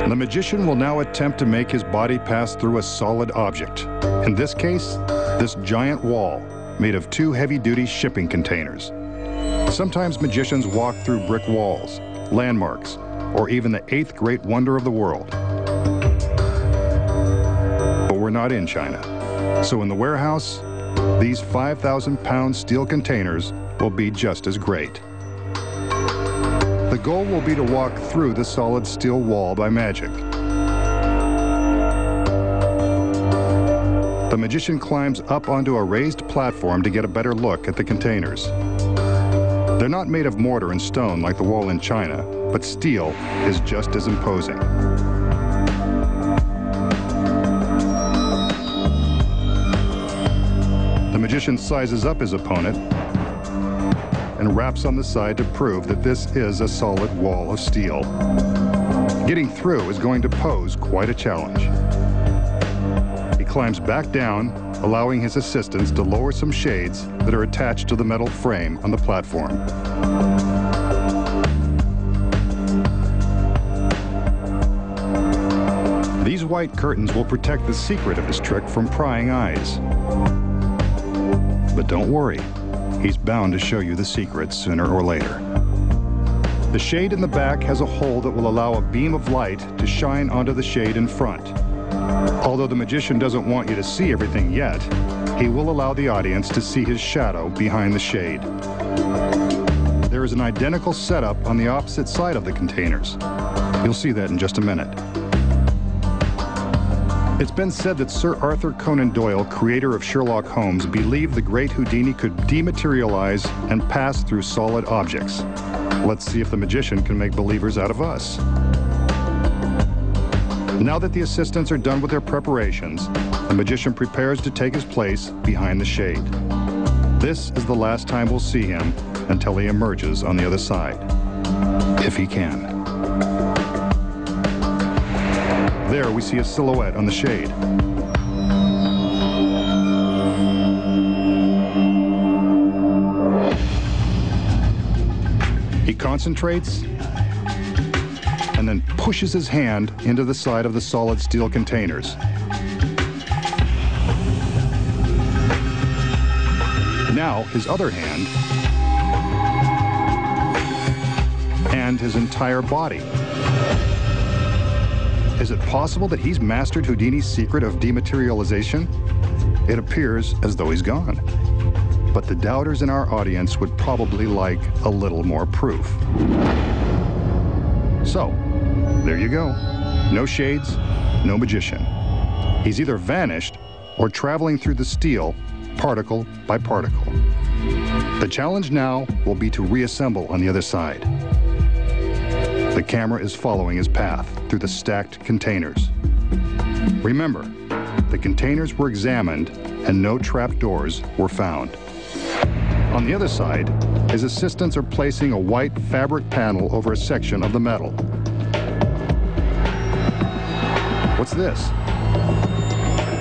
The magician will now attempt to make his body pass through a solid object. In this case, this giant wall made of 2 heavy-duty shipping containers. Sometimes magicians walk through brick walls, landmarks, or even the 8th great wonder of the world. But we're not in China. So in the warehouse, these 5,000-pound steel containers will be just as great. The goal will be to walk through the solid steel wall by magic. The magician climbs up onto a raised platform to get a better look at the containers. They're not made of mortar and stone like the wall in China, but steel is just as imposing. The magician sizes up his opponent and raps on the side to prove that this is a solid wall of steel. Getting through is going to pose quite a challenge. He climbs back down, allowing his assistants to lower some shades that are attached to the metal frame on the platform. These white curtains will protect the secret of his trick from prying eyes. But don't worry, he's bound to show you the secret sooner or later. The shade in the back has a hole that will allow a beam of light to shine onto the shade in front. Although the magician doesn't want you to see everything yet, he will allow the audience to see his shadow behind the shade. There is an identical setup on the opposite side of the containers. You'll see that in just a minute. It's been said that Sir Arthur Conan Doyle, creator of Sherlock Holmes, believed the great Houdini could dematerialize and pass through solid objects. Let's see if the magician can make believers out of us. Now that the assistants are done with their preparations, the magician prepares to take his place behind the shade. This is the last time we'll see him until he emerges on the other side, if he can. There we see a silhouette on the shade. He concentrates and then pushes his hand into the side of the solid steel containers. Now his other hand and his entire body. Is it possible that he's mastered Houdini's secret of dematerialization? It appears as though he's gone. But the doubters in our audience would probably like a little more proof. So, there you go. No shades, no magician. He's either vanished or traveling through the steel, particle by particle. The challenge now will be to reassemble on the other side. The camera is following his path through the stacked containers. Remember, the containers were examined and no trapdoors were found. On the other side, his assistants are placing a white fabric panel over a section of the metal. What's this?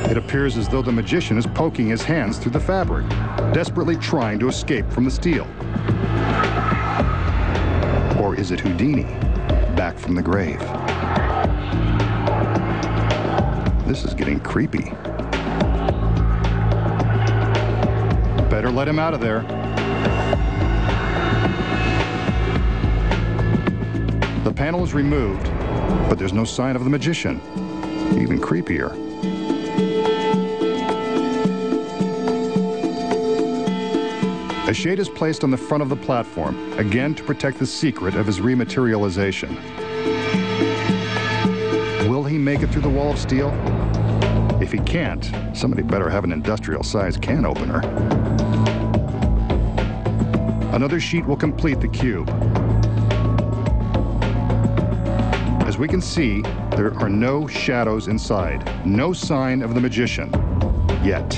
It appears as though the magician is poking his hands through the fabric, desperately trying to escape from the steel. Or is it Houdini, back from the grave? This is getting creepy. Better let him out of there. The panel is removed, but there's no sign of the magician. Even creepier. A shade is placed on the front of the platform, again to protect the secret of his rematerialization. Will he make it through the wall of steel? If he can't, somebody better have an industrial-sized can opener. Another sheet will complete the cube. As we can see, there are no shadows inside, no sign of the magician, yet.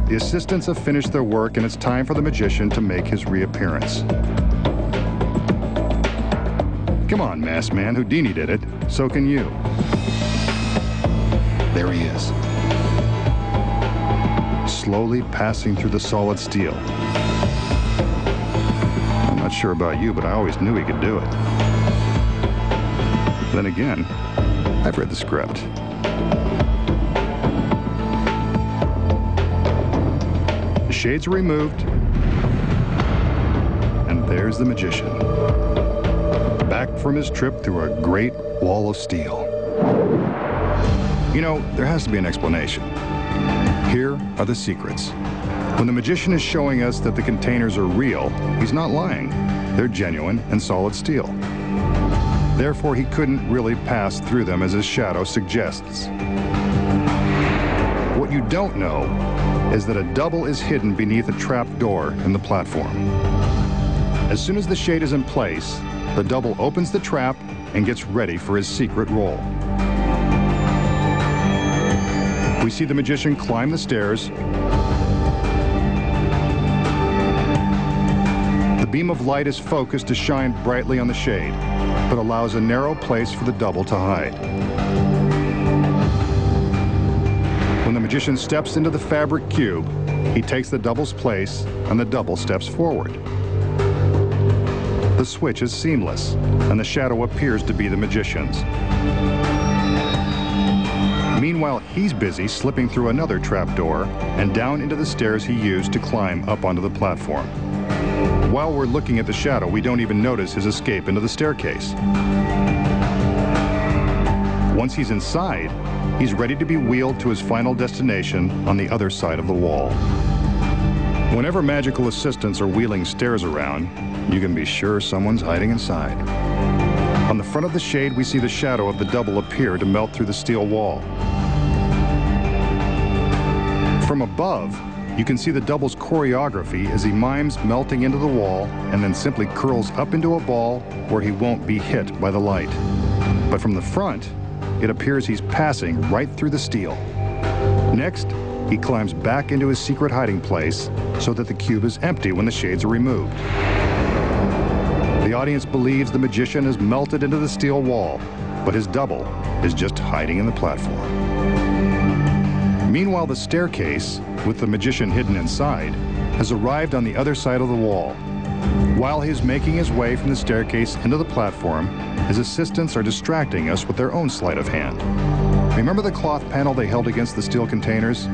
The assistants have finished their work and it's time for the magician to make his reappearance. Come on, masked man, Houdini did it, so can you. There he is, slowly passing through the solid steel. I'm not sure about you, but I always knew he could do it. Then again, I've read the script. The shades are removed, and there's the magician, back from his trip through a great wall of steel. You know, there has to be an explanation. Here are the secrets. When the magician is showing us that the containers are real, he's not lying. They're genuine and solid steel. Therefore, he couldn't really pass through them as his shadow suggests. What you don't know is that a double is hidden beneath a trap door in the platform. As soon as the shade is in place, the double opens the trap and gets ready for his secret role. We see the magician climb the stairs. The beam of light is focused to shine brightly on the shade, but allows a narrow place for the double to hide. When the magician steps into the fabric cube, he takes the double's place and the double steps forward. The switch is seamless, and the shadow appears to be the magician's. Meanwhile, he's busy slipping through another trapdoor and down into the stairs he used to climb up onto the platform. While we're looking at the shadow, we don't even notice his escape into the staircase. Once he's inside, he's ready to be wheeled to his final destination on the other side of the wall. Whenever magical assistants are wheeling stairs around, you can be sure someone's hiding inside. On the front of the shade, we see the shadow of the double appear to melt through the steel wall. From above, you can see the double's choreography as he mimes melting into the wall and then simply curls up into a ball where he won't be hit by the light. But from the front, it appears he's passing right through the steel. Next, he climbs back into his secret hiding place so that the cube is empty when the shades are removed. The audience believes the magician has melted into the steel wall, but his double is just hiding in the platform. Meanwhile, the staircase, with the magician hidden inside, has arrived on the other side of the wall. While he's making his way from the staircase into the platform, his assistants are distracting us with their own sleight of hand. Remember the cloth panel they held against the steel containers?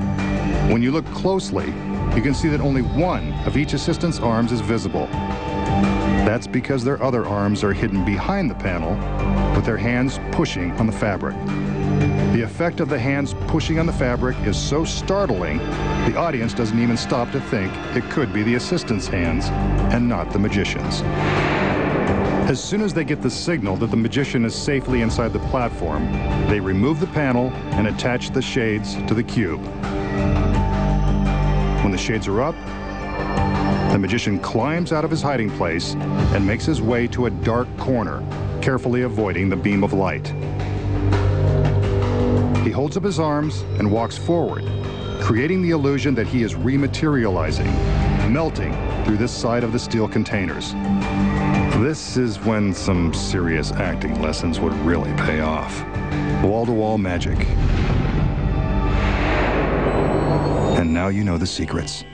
When you look closely, you can see that only one of each assistant's arms is visible. That's because their other arms are hidden behind the panel, with their hands pushing on the fabric. The effect of the hands pushing on the fabric is so startling, the audience doesn't even stop to think it could be the assistant's hands and not the magician's. As soon as they get the signal that the magician is safely inside the platform, they remove the panel and attach the shades to the cube. When the shades are up, the magician climbs out of his hiding place and makes his way to a dark corner, carefully avoiding the beam of light. He holds up his arms and walks forward, creating the illusion that he is rematerializing, melting through this side of the steel containers. This is when some serious acting lessons would really pay off. Wall-to-wall magic. And now you know the secrets.